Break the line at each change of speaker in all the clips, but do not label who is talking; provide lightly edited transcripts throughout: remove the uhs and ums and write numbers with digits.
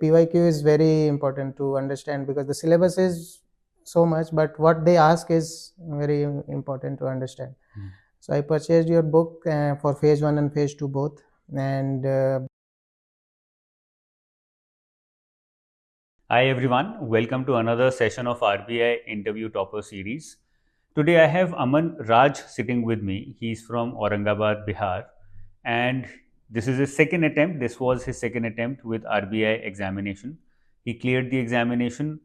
PYQ is very important to understand because the syllabus is so much, but what they ask is very important to understand. So I purchased your book for phase 1 and phase 2 both, and
Hi everyone, welcome to another session of RBI Interview Topper Series. Today I have Aman Raj sitting with me. He's from Aurangabad, Bihar, and this is his second attempt. This was his second attempt with RBI examination. He cleared the examination,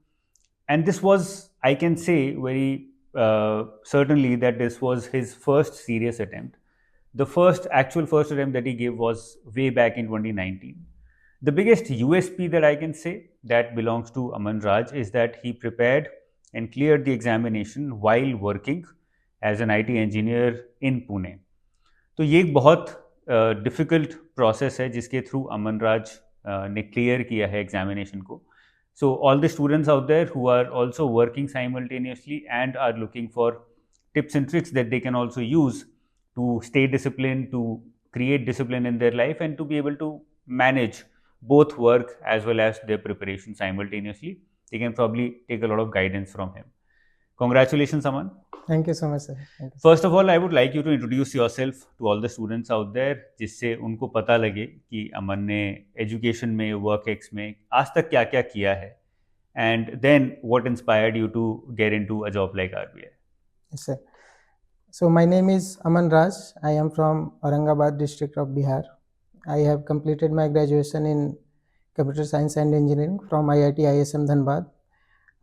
and this was, I can say very certainly that this was his first serious attempt. The first attempt that he gave was way back in 2019. The biggest USP that I can say that belongs to Aman Raj is that he prepared and cleared the examination while working as an IT engineer in Pune. तो ये एक बहुत difficult process है जिसके through अमन राज ने clear किया है examination को. So all the students out there who are also working simultaneously and are looking for tips and tricks that they can also use to stay disciplined, to create discipline in their life, and to be able to manage both work as well as their preparation simultaneously, they can probably take a lot of guidance from him. Congratulations, Aman.
thank you so much, sir. Thank you.
First of all, I would like you to introduce yourself to all the students out there, जिससे उनको पता लगे कि अमन ने education में, work ex में आज तक क्या क्या किया है, and then what inspired you to get into a job like RBI?
Yes, sir. So my name is Aman Raj. I am from Aurangabad district of Bihar. I have completed my graduation in computer science and engineering from IIT ISM Dhanbad.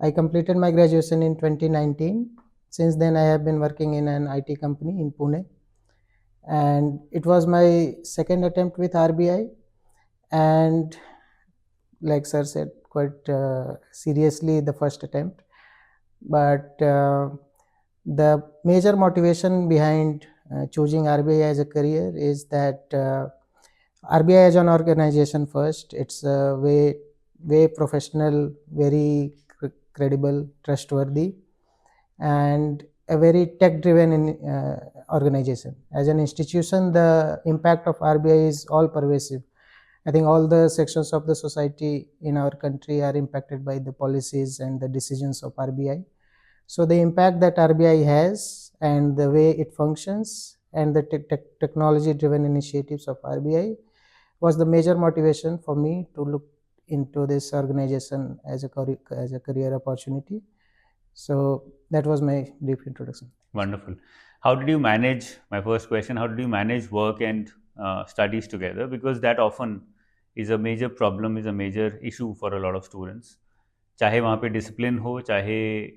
I completed my graduation in 2019. Since then, I have been working in an IT company in Pune, and it was my second attempt with RBI. And like sir said, quite seriously the first attempt. But the major motivation behind choosing RBI as a career is that RBI as an organization first, it's a way professional, very credible, trustworthy, and a very tech-driven organization. As an institution, the impact of RBI is all pervasive. I think all the sections of the society in our country are impacted by the policies and the decisions of RBI. So the impact that RBI has and the way it functions and the technology-driven initiatives of RBI was the major motivation for me to look into this organization as a career opportunity. So that was my brief introduction.
Wonderful. How did you manage, my first question, how did you manage work and studies together? Because that often is a major problem, is a major issue for a lot of students. चाहे वहाँ पे discipline हो, चाहे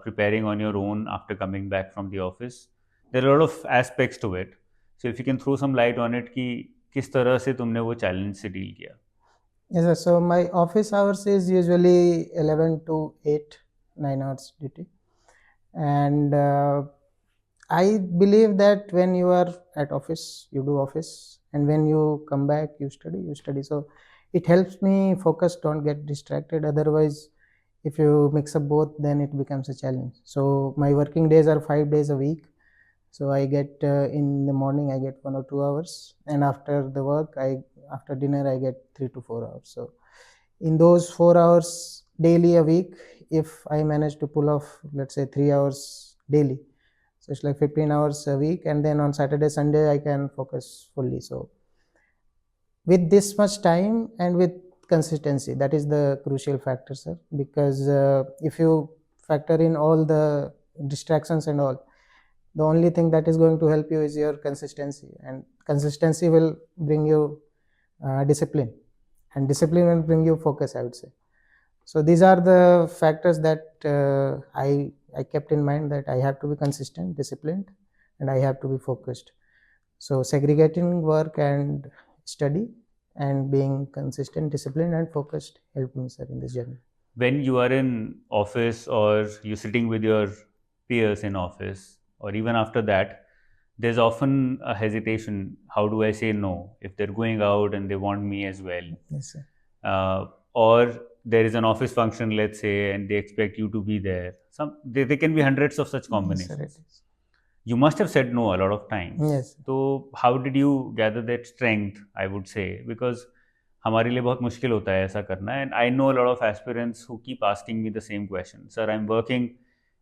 preparing on your own after coming back from the office. There are a lot of aspects to it. So if you can throw some light on it कि किस तरह से तुमने वो challenge से deal किया?
Yes, sir. So my office hours is usually 11 to 8, 9 hours duty. And I believe that when you are at office, you do office, and when you come back, you study. So it helps me focus, don't get distracted. Otherwise, if you mix up both, then it becomes a challenge. So my working days are 5 days a week. So I get in the morning, I get 1 or 2 hours, and after the work, after dinner, I get 3 to 4 hours. So in those 4 hours daily a week, if I manage to pull off, let's say 3 hours daily, so it's like 15 hours a week, and then on Saturday, Sunday, I can focus fully. So with this much time and with consistency, that is the crucial factor, sir, because if you factor in all the distractions and all, the only thing that is going to help you is your consistency, and consistency will bring you discipline, and discipline will bring you focus, I would say. So these are the factors that I kept in mind, that I have to be consistent, disciplined, and I have to be focused. So segregating work and study and being consistent, disciplined, and focused helped me, sir, in this journey.
When you are in office or you're sitting with your peers in office, or even after that, there's often a hesitation. How do I say no if they're going out and they want me as well?
Yes, sir.
Or there is an office function, let's say, and they expect you to be there. There can be hundreds of such combinations.
Yes, sir, it is.
You must have said no a lot of times.
Yes.
So how did you gather that strength, I would say? Because हमारे लिए बहुत मुश्किल होता है ऐसा करना. And I know a lot of aspirants who keep asking me the same question. Sir, I am working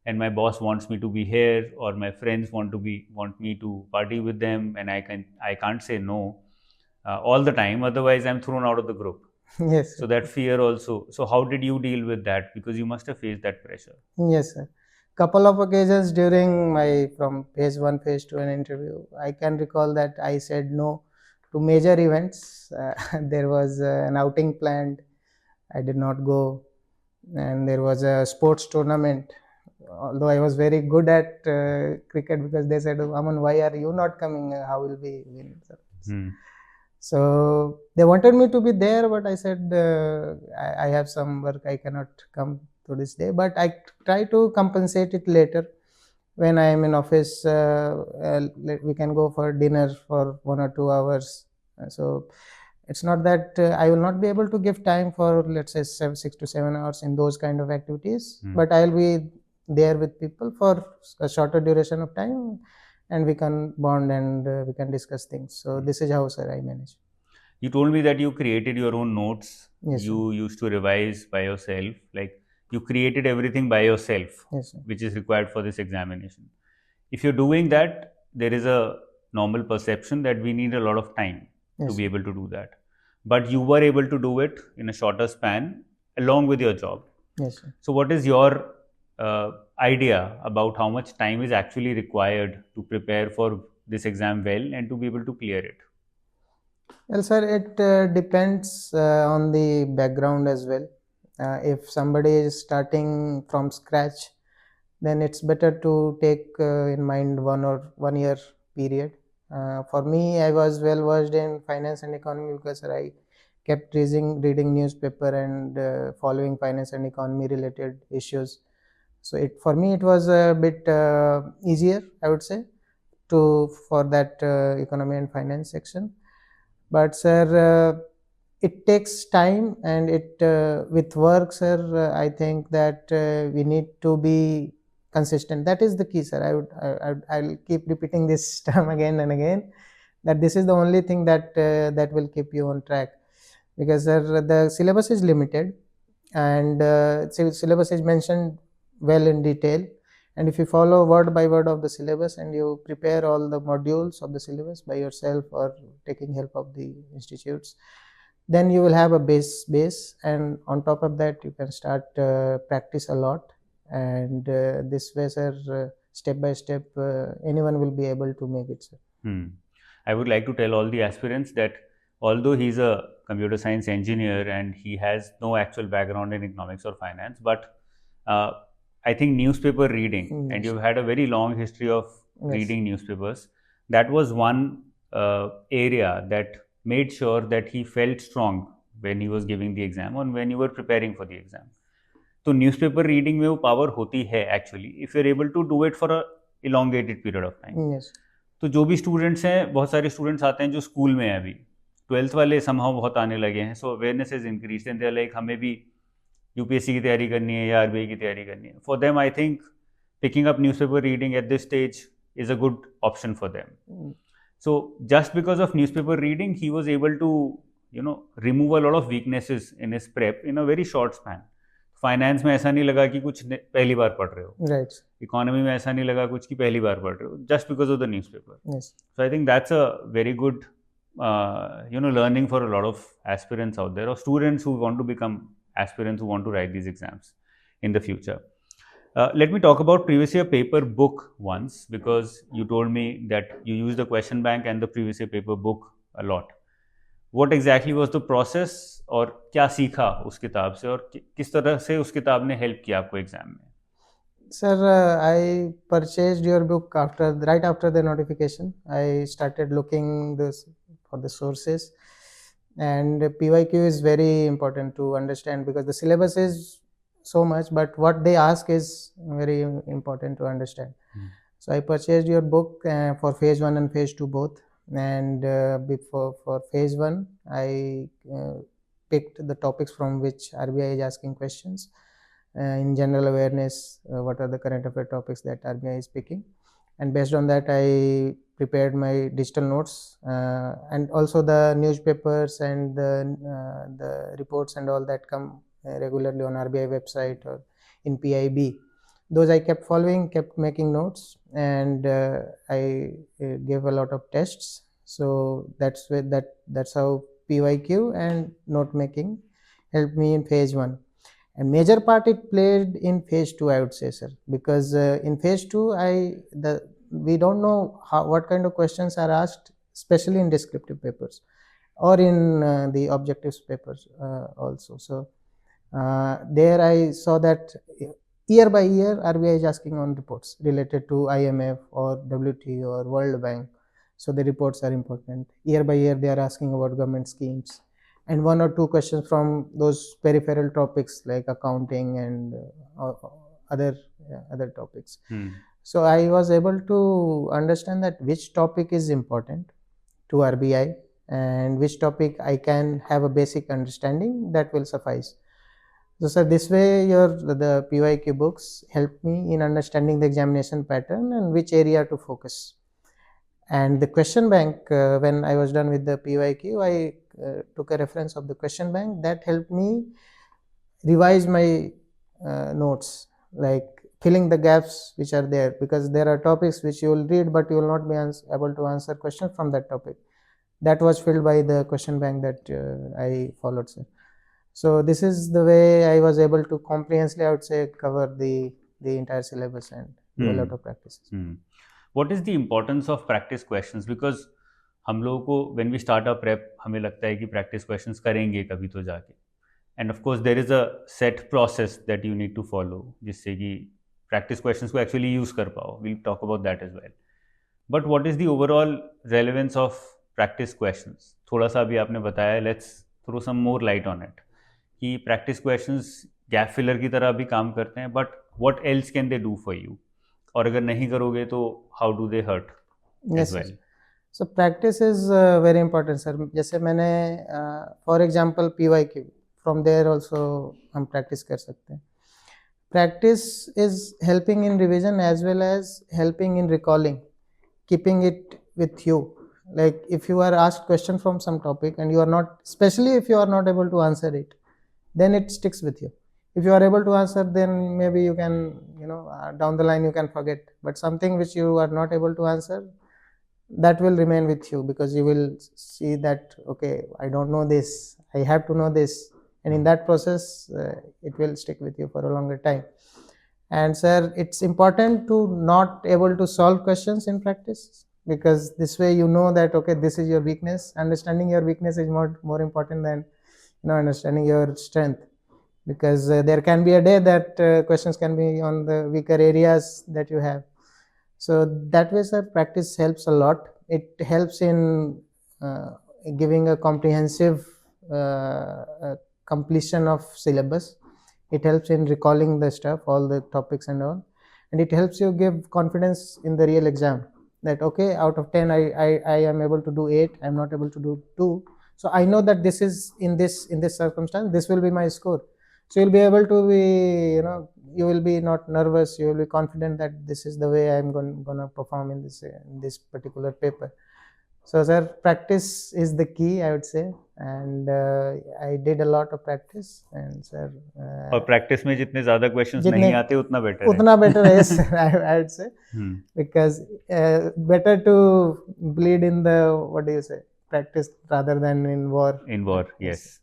and my boss wants me to be here, or my friends want me to party with them, and I can't say no all the time, otherwise I'm thrown out of the group.
Yes, sir.
So that fear also. So how did you deal with that, because you must have faced that pressure?
Yes, sir. Couple of occasions during my from phase 1 phase 2 an interview, I can recall that I said no to major events. There was an outing planned, I did not go, and there was a sports tournament. Although I was very good at cricket, because they said, "Oh, Aman, why are you not coming? How will we win?" So they wanted me to be there, but I said I have some work, I cannot come to this day. But I try to compensate it later when I am in office. We can go for dinner for 1 or 2 hours. So it's not that I will not be able to give time for, let's say, 6 to 7 hours in those kind of activities, but I'll be there with people for a shorter duration of time, and we can bond, and we can discuss things. So this is how, sir, I manage.
You told me that you created your own notes.
Yes,
you
sir.
used to revise by yourself, like you created everything by yourself.
Yes, sir.
Which is required for this examination. If you're doing that, there is a normal perception that we need a lot of time
Yes,
to be
sir.
able to do that. But you were able to do it in a shorter span along with your job.
Yes, sir.
So what is your idea about how much time is actually required to prepare for this exam well and to be able to clear it?
Well, sir, it depends on the background as well. If somebody is starting from scratch, then it's better to take in mind 1 year period. For me, I was well versed in finance and economy, because I kept reading newspaper and following finance and economy related issues. So for me it was a bit easier, I would say, for that economy and finance section. But sir, it takes time, and it with work, sir, I think that we need to be consistent. That is the key, sir. I'll keep repeating this term again and again, that this is the only thing that will keep you on track, because sir, the syllabus is limited, and syllabus is mentioned well in detail, and if you follow word by word of the syllabus, and you prepare all the modules of the syllabus by yourself or taking help of the institutes, then you will have a base, and on top of that you can start practice a lot, and this way, sir, step by step, anyone will be able to make it, sir.
I would like to tell all the aspirants that although he's a computer science engineer and he has no actual background in economics or finance, but I think newspaper reading, and you've had a very long history of reading newspapers, that was one area that made sure that he felt strong when he was giving the exam or when you were preparing for the exam. तो newspaper reading में वो power होती है actually, if you are able to do it for a elongated period of time.
Yes.
तो जो भी students हैं, बहुत सारे स्टूडेंट्स आते हैं जो स्कूल में हैं अभी, 12th वाले समहाउ बहुत आने लगे हैं, so awareness is increase and they are like हमें भी यूपीएससी की तैयारी करनी है या आरबीआई की तैयारी करनी है. For them I think picking up newspaper reading at this stage is a good option for them. So just because of newspaper reading, he was able to, remove a lot of weaknesses in his prep in a very short span. Finance में ऐसा नहीं लगा कि कुछ पहली बार पढ़ रहे हो,
राइट.
इकोनॉमी में ऐसा नहीं लगा कुछ की पहली बार पढ़ रहे हो, just because of the newspaper. So I think that's a very good learning for a lot of aspirants out there, or students who want to become aspirants who want to write these exams in the future. Let me talk about previous year paper book once, because you told me that you use the question bank and the previous year paper book a lot. What exactly was the process, और क्या सीखा उस किताब से, और किस तरह से उस किताब ने हेल्प किया आपको एग्जाम में?
Sir, I purchased your book right after the notification. I started looking for the sources, and PYQ is very important to understand, because the syllabus is so much, but what they ask is very important to understand. So I purchased your book for phase 1 and phase 2 both, and for phase 1 I picked the topics from which RBI is asking questions. In general awareness, what are the current affair topics that RBI is picking, and based on that I prepared my digital notes, and also the newspapers and the reports and all that come regularly on RBI website or in PIB. Those I kept following, kept making notes, and I gave a lot of tests. So that's how PYQ and note making helped me in phase 1. And major part it played in phase 2, I would say, sir, because in phase 2 we don't know what kind of questions are asked, especially in descriptive papers or in the objectives papers also. So there I saw that year by year RBI is asking on reports related to IMF or WTO or World Bank. So the reports are important. Year by year they are asking about government schemes, and 1 or 2 questions from those peripheral topics like accounting and other topics. So I was able to understand that which topic is important to RBI and which topic I can have a basic understanding that will suffice. So sir, this way the PYQ books help me in understanding the examination pattern and which area to focus. And the question bank, when I was done with the PYQ, I took a reference of the question bank that helped me revise my notes, like filling the gaps which are there, because there are topics which you will read but you will not be able to answer questions from that topic. That was filled by the question bank that I followed, sir. So this is the way I was able to comprehensively, I would say, cover the entire syllabus and do a lot of practices.
What is the importance of practice questions? Because हम लोगों को when we start our prep हमें लगता है कि practice questions करेंगे कभी तो जाके, and of course there is a set process that you need to follow जिससे कि practice questions को actually use कर पाओ. We'll talk about that as well. But what is the overall relevance of practice questions? थोड़ा सा अभी आपने बताया, let's throw some more light on it. कि practice questions gap filler की तरह भी काम करते हैं, but what else can they do for you? और अगर नहीं करोगे तो how do they hurt as well?
So practice is very important, sir. जैसे मैंने for example PYQ, from there also हम practice कर सकते हैं. Practice is helping in revision as well as helping in recalling, keeping it with you. Like if you are asked question from some topic and you are not, especially if you are not able to answer it, then it sticks with you. If you are able to answer, then maybe you can, down the line you can forget. But something which you are not able to answer, that will remain with you, because you will see that, okay, I don't know this, I have to know this. And in that process, it will stick with you for a longer time. And sir, it's important to not able to solve questions in practice, because this way you know that, okay, this is your weakness. Understanding your weakness is more important than understanding your strength, because there can be a day that questions can be on the weaker areas that you have. So that way, sir, practice helps a lot. It helps in giving a comprehensive completion of syllabus. It helps in recalling the stuff, all the topics and all, and it helps you give confidence in the real exam, that okay, out of 10 I am able to do 8, I am not able to do 2. So I know that this is in this circumstance, this will be my score. So you'll be able to be, you will be not nervous, you will be confident that this is the way I'm gonna perform in this particular paper. So sir, practice is the key, I would say, and I did a lot of practice. And sir,
और practice में जितने ज़्यादा questions नहीं आते उतना
better है sir, I would say, because better to bleed in the, what do you say, practice rather than in war.
In war, yes.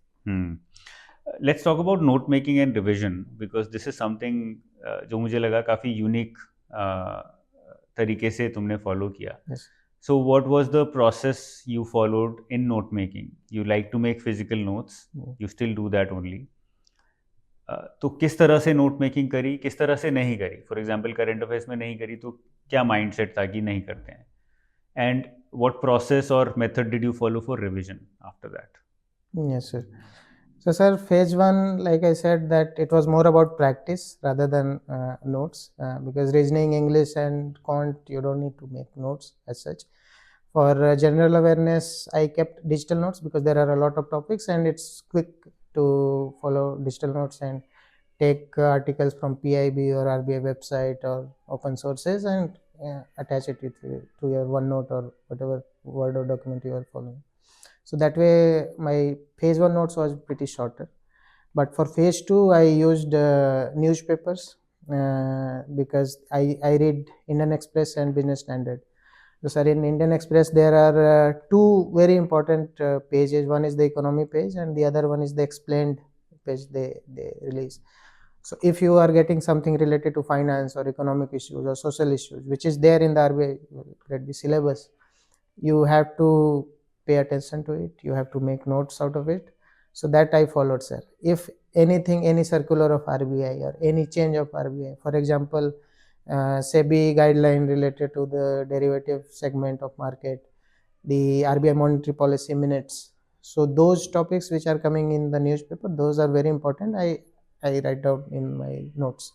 Let's talk about note making and revision, because this is something जो मुझे लगा काफ़ी unique तरीके से तुमने follow किया. So what was the process you followed in note making? You like to make physical notes, you still do that only. तो किस तरह से नोट मेकिंग करी, किस तरह से नहीं करी? फॉर एग्जाम्पल करंट अफेयर्स में नहीं करी तो क्या माइंडसेट था कि नहीं करते हैं? And what process or method did you follow for revision after that?
Yes, sir. So, sir, phase 1, like I said, that it was more about practice rather than notes, because reasoning, English and quant, you don't need to make notes as such. For general awareness, I kept digital notes because there are a lot of topics and it's quick to follow digital notes and take articles from PIB or RBI website or open sources and attach it to your OneNote or whatever Word or document you are following. So that way my phase 1 notes was pretty shorter. But for phase 2 I used newspapers because I read Indian Express and Business Standard. So sir, in Indian Express there are two very important pages. One is the economy page and the other one is the explained page they release. So if you are getting something related to finance or economic issues or social issues, which is there in the RBI Grade B syllabus, you have to pay attention to it. You have to make notes out of it. So that I followed, sir. If anything, any circular of RBI or any change of RBI, for example, SEBI guideline related to the derivative segment of market, the RBI monetary policy minutes. So those topics which are coming in the newspaper, those are very important. I write down in my notes,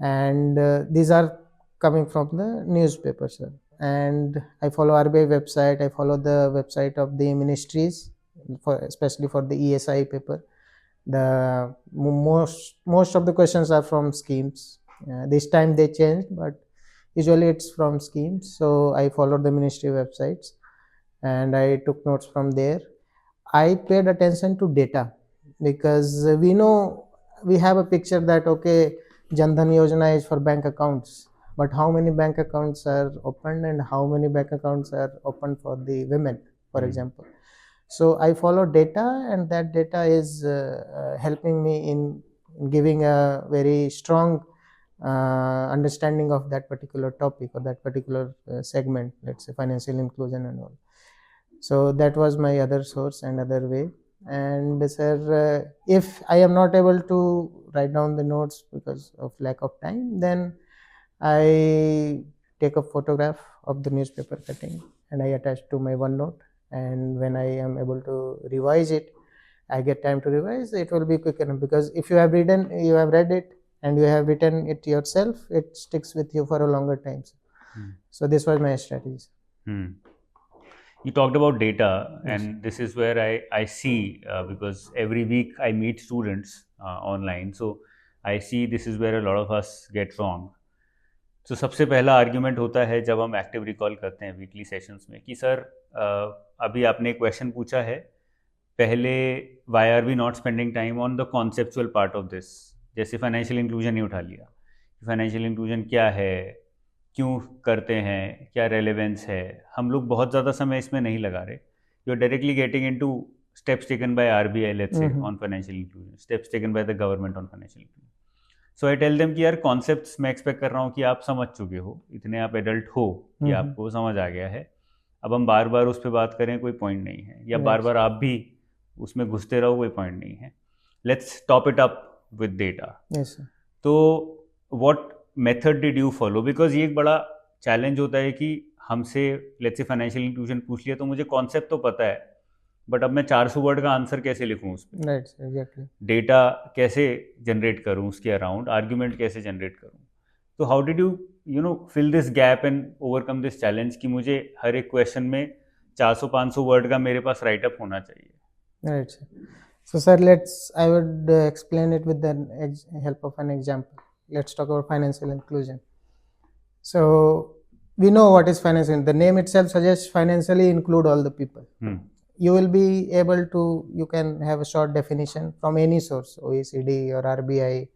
and these are coming from the newspaper, sir. And I follow RBI website. I follow the website of the ministries, especially for the ESI paper. The most of the questions are from schemes. This time they changed, but usually it's from schemes. So I followed the ministry websites and I took notes from there. I paid attention to data because we know, we have a picture that okay, Jan Dhan Yojana is for bank accounts, but how many bank accounts are opened and how many bank accounts are opened for the women, for example. So I follow data, and that data is helping me in giving a very strong understanding of that particular topic or that particular segment, let's say financial inclusion and all. So that was my other source and other way. And sir, if I am not able to write down the notes because of lack of time, then I take a photograph of the newspaper cutting and I attach to my OneNote. And when I am able to revise it, I get time to revise, it will be quick enough, because if you have read it and you have written it yourself, it sticks with you for a longer time. So this was my strategy.
You talked about data, and this is where I see, because every week I meet students online, so I see this is where a lot of us get wrong. So सबसे पहला argument होता है जब हम active recall करते हैं weekly sessions में कि सर अभी आपने एक क्वेश्चन पूछा है, पहले why are we not spending time on the conceptual part of this. जैसे फाइनेंशियल इंक्लूजन ही उठा लिया, फाइनेंशियल इंक्लूजन क्या है, क्यों करते हैं, क्या रेलेवेंस है, हम लोग बहुत ज़्यादा समय इसमें नहीं लगा रहे. You are directly getting into steps taken by RBI, let's say, on financial inclusion, steps taken by the government on financial inclusion. So I tell them कि यार कॉन्सेप्ट्स मैं एक्सपेक्ट कर रहा हूँ कि आप समझ चुके हो, इतने आप एडल्ट हो कि आपको समझ आ गया है. अब हम बार बार उस पर बात करें कोई पॉइंट नहीं है, या बार बार आप भी उसमें घुसते रहो कोई पॉइंट नहीं है. Let's top it up with data. तो what method did you follow? Because ये एक बड़ा चैलेंज होता है कि हमसे लेट्स से फाइनेंशियल इंक्लूजन पूछ लिया तो मुझे कॉन्सेप्ट तो पता है, बट अब मैं 400 वर्ड का आंसर कैसे लिखूं उस पर?
एग्जैक्टली.
डेटा कैसे जनरेट करूं उसके अराउंड, आर्ग्यूमेंट कैसे जनरेट करूं? तो how did you fill this gap and overcome this challenge कि मुझे हर एक क्वेश्चन में 400-500 वर्ड का मेरे पास राइटअप होना चाहिए?
Right. So sir, I would explain it with the help of an example. Let's talk about financial inclusion. So we know what is financial. The name itself suggests financially include all the people. You will be able to, you can have a short definition from any source, OECD or RBI,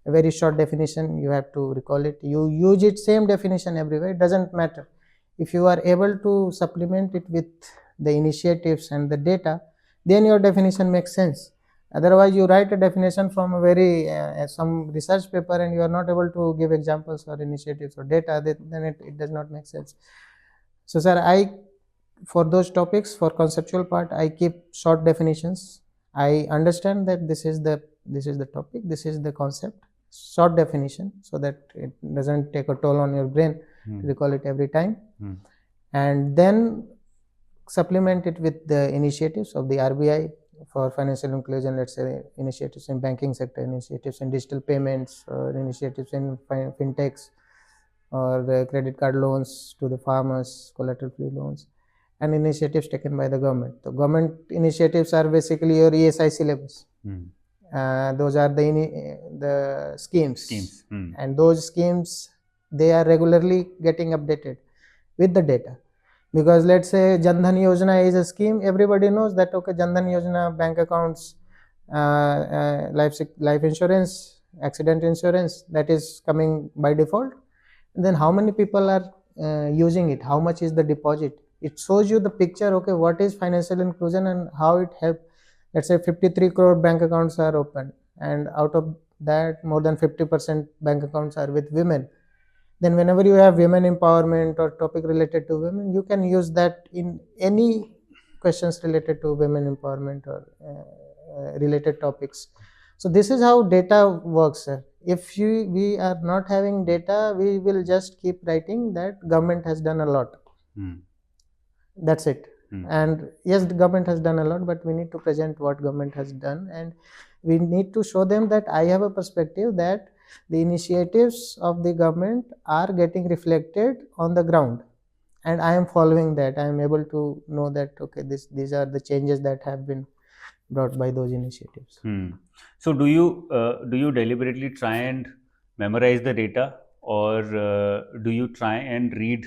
a very short definition, you have to recall it. You use it, same definition everywhere, it doesn't matter. If you are able to supplement it with the initiatives and the data, then your definition makes sense. Otherwise, you write a definition from a very some research paper and you are not able to give examples or initiatives or data, then it does not make sense. So sir, for those topics, for conceptual part, I keep short definitions. I understand that this is the topic, this is the concept, short definition, so that it doesn't take a toll on your brain to recall it every time. And then supplement it with the initiatives of the RBI for financial inclusion, let's say initiatives in banking sector, initiatives in digital payments, or initiatives in fintechs, or the credit card loans to the farmers, collateral free loans, and initiatives taken by the government. The government initiatives are basically your ESI syllabus. Those are the schemes. And those schemes they are regularly getting updated with the data. Because let's say Jandhan Yojana is a scheme, everybody knows that okay, Jandhan Yojana, bank accounts, life insurance, accident insurance, that is coming by default. And then how many people are using it, how much is the deposit, it shows you the picture, okay, what is financial inclusion and how it helps. Let's say 53 crore bank accounts are open, and out of that more than 50% bank accounts are with women. Then whenever you have women empowerment or topic related to women, you can use that in any questions related to women empowerment or related topics. So this is how data works, sir. If we are not having data, we will just keep writing that government has done a lot. That's it. And yes, the government has done a lot, but we need to present what government has done, and we need to show them that I have a perspective that the initiatives of the government are getting reflected on the ground, and I am following that. I am able to know that okay, these are the changes that have been brought by those initiatives.
So do you deliberately try and memorize the data, or do you try and read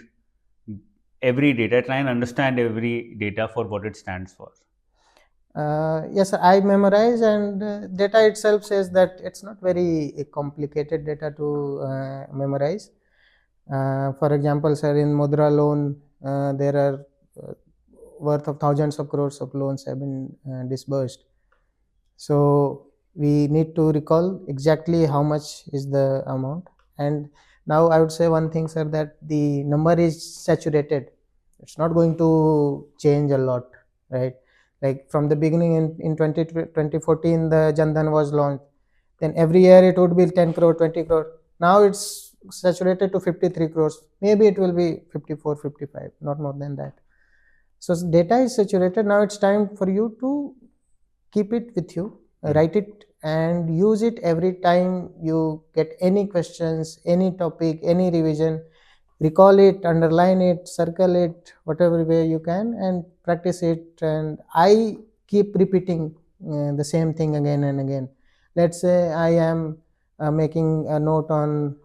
every data, try and understand every data for what it stands for?
Yes, I memorize, and data itself says that it's not very complicated data to memorize. For example, sir, in Mudra loan, there are worth of thousands of crores of loans have been disbursed. So we need to recall exactly how much is the amount. And now I would say one thing, sir, that the number is saturated. It's not going to change a lot, right? Like from the beginning in 2014, the Jandhan was launched. Then every year it would be 10 crore, 20 crore. Now it's saturated to 53 crores. Maybe it will be 54, 55, not more than that. So data is saturated. Now it's time for you to keep it with you, write it and use it every time you get any questions, any topic, any revision. Recall it, underline it, circle it, whatever way you can, and practice it. And I keep repeating the same thing again and again. Let's say I am making a note on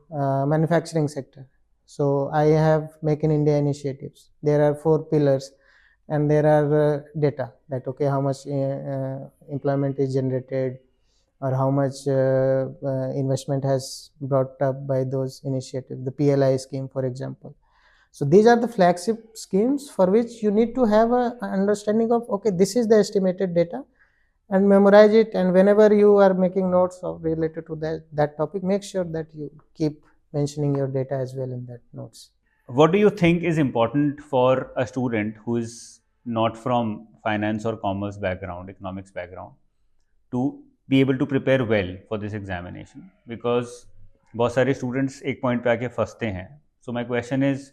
manufacturing sector. So I have Make in India initiatives. There are 4 pillars, and there are data that okay, how much employment is generated, or how much investment has brought up by those initiatives, the PLI scheme, for example. So these are the flagship schemes for which you need to have a understanding of okay, this is the estimated data, and memorize it. And whenever you are making notes of related to that topic, make sure that you keep mentioning your data as well in that notes.
What do you think is important for a student who is not from finance or commerce background, economics background, to be able to prepare well for this examination? Because बहुत सारे students एक point पे आके फंसते हैं. So my question is,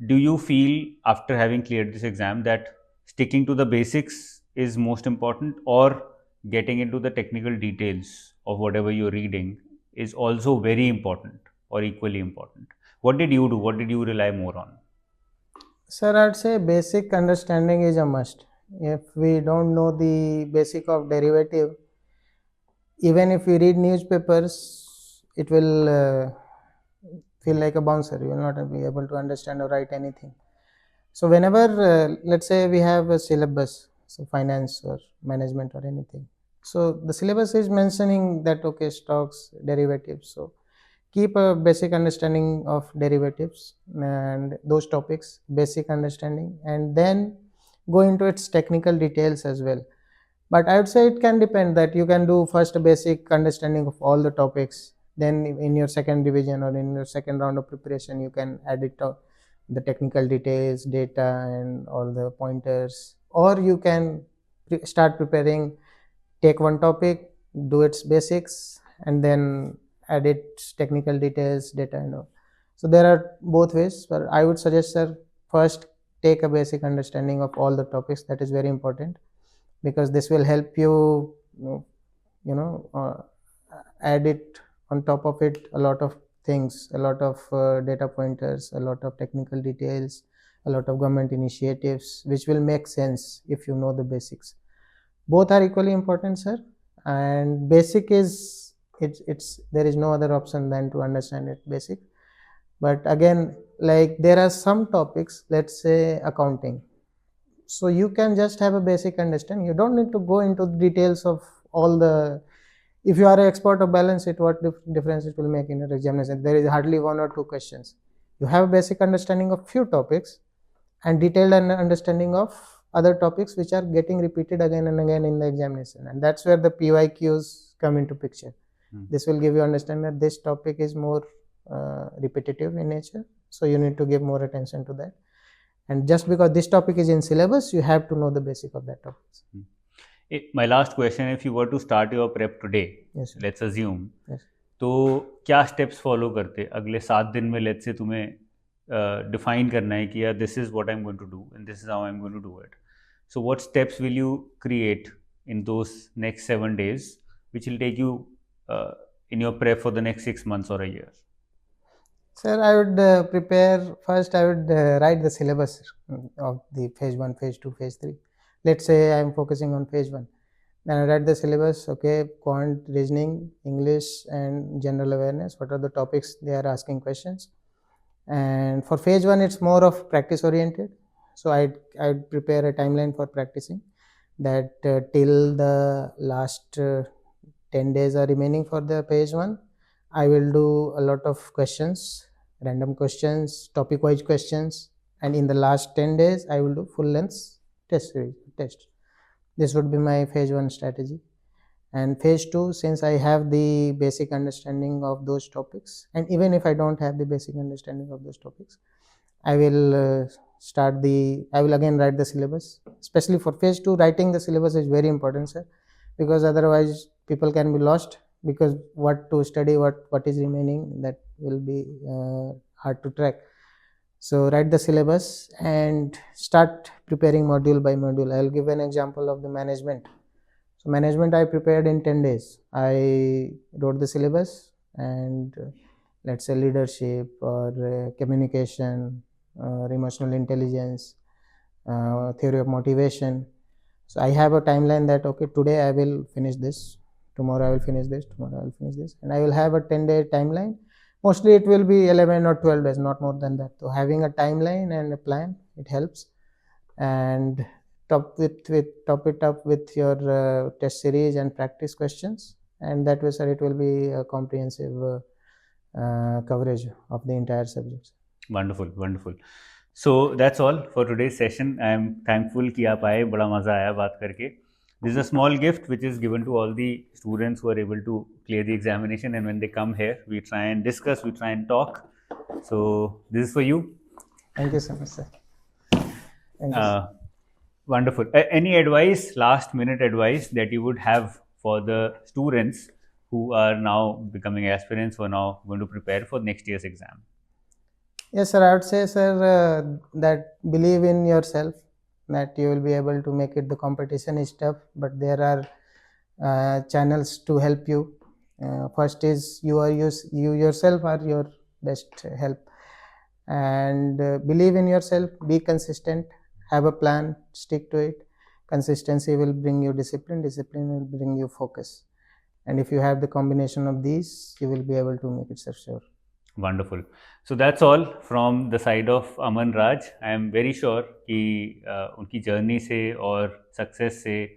do you feel after having cleared this exam that sticking to the basics is most important, or getting into the technical details of whatever you're reading is also very important or equally important? What did you do? What did you rely more on?
Sir, I'd say basic understanding is a must. If we don't know the basic of derivative, even if we read newspapers, it will feel like a bouncer. You will not be able to understand or write anything. So whenever, let's say we have a syllabus, so finance or management or anything. So the syllabus is mentioning that okay, stocks, derivatives. So keep a basic understanding of derivatives and those topics, basic understanding, and then go into its technical details as well. But I would say it can depend that you can do first a basic understanding of all the topics, then in your second division or in your second round of preparation you can add it to the technical details, data and all the pointers. Or you can start preparing, take one topic, do its basics, and then add its technical details, data and all. So there are both ways, but I would suggest, sir, first take a basic understanding of all the topics. That is very important, because this will help you add it on top of it a lot of things, a lot of data pointers, a lot of technical details, a lot of government initiatives, which will make sense if you know the basics. Both are equally important, sir, and basic is it's there is no other option than to understand it basic. But again, like there are some topics, let's say accounting, so you can just have a basic understanding. You don't need to go into the details of all the. If you are an expert of balance sheet, what difference it will make in your examination? There is hardly one or two questions. You have a basic understanding of few topics and detailed understanding of other topics which are getting repeated again and again in the examination, and that's where the PYQs come into picture. This will give you understand that this topic is more repetitive in nature, so you need to give more attention to that. And just because this topic is in syllabus, you have to know the basic of that topic.
My last question, if you were to start your prep today,
Yes, sir.
let's assume,
Yes.
तो क्या steps follow करते अगले 7 दिन में? Let's say तुम्हें define करना है कि यार this is what I am going to do and this is how I am going to do it. So what steps will you create in those next 7 days which will take you in your prep for the next 6 months or a year?
Sir, I would prepare first. I would write the syllabus of the phase 1, phase 2, phase 3. Let's say I am focusing on phase 1. Then I write the syllabus. Okay, quant, reasoning, English, and general awareness. What are the topics they are asking questions? And for phase 1, it's more of practice oriented. So I'd prepare a timeline for practicing. That till the last 10 days are remaining for the phase 1, I will do a lot of questions, random questions, topic wise questions, and in the last 10 days I will do full length test. This would be my phase 1 strategy. And phase 2, since I have the basic understanding of those topics, and even if I don't have the basic understanding of those topics, I will I will again write the syllabus. Especially for phase 2, writing the syllabus is very important, sir, because otherwise people can be lost, because what to study, what is remaining, that will be hard to track. So write the syllabus and start preparing module by module. I will give an example of the management. So management I prepared in 10 days. I wrote the syllabus, and let's say leadership or communication or emotional intelligence, theory of motivation. So I have a timeline that okay, today I will finish this, tomorrow I will finish this, tomorrow I will finish this, and I will have a 10-day timeline. Mostly it will be 11 or 12 days, not more than that. So having a timeline and a plan, it helps. And top it up with your test series and practice questions, and that way, sir, it will be a comprehensive coverage of the entire subject.
Wonderful, wonderful. So that's all for today's session. I am thankful कि आप आए, बड़ा मज़ा आया बात करके. This is a small gift which is given to all the students who are able to clear the examination, and when they come here, we try and discuss, we try and talk. So this is for you.
Thank you so much, sir. Thank you.
Wonderful. Any advice, last minute advice that you would have for the students who are now becoming aspirants, who are now going to prepare for next year's exam?
Yes, sir, I would say, sir, that believe in yourself, that you will be able to make it. The competition is tough, but there are channels to help you. First is you yourself are your best help, and believe in yourself, be consistent, have a plan, stick to it. Consistency will bring you discipline, discipline will bring you focus, and if you have the combination of these, you will be able to make it, sir, sure.
Wonderful. So that's all from the side of Aman Raj. I am very sure कि उनकी journey से और success से,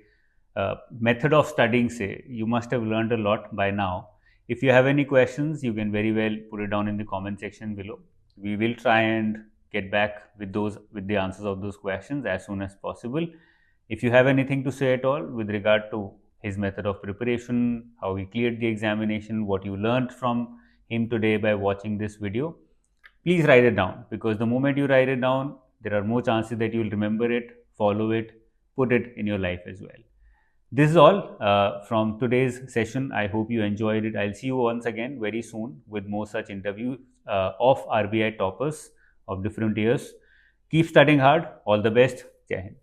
method of studying से, you must have learned a lot by now. If you have any questions, you can very well put it down in the comment section below. We will try and get back with the answers of those questions as soon as possible. If you have anything to say at all with regard to his method of preparation, how he cleared the examination, what you learned from him today by watching this video, please write it down, because the moment you write it down, there are more chances that you will remember it, follow it, put it in your life as well. This is all from today's session. I hope you enjoyed it. I'll see you once again very soon with more such interviews of RBI toppers of different years. Keep studying hard. All the best. Jai Hind.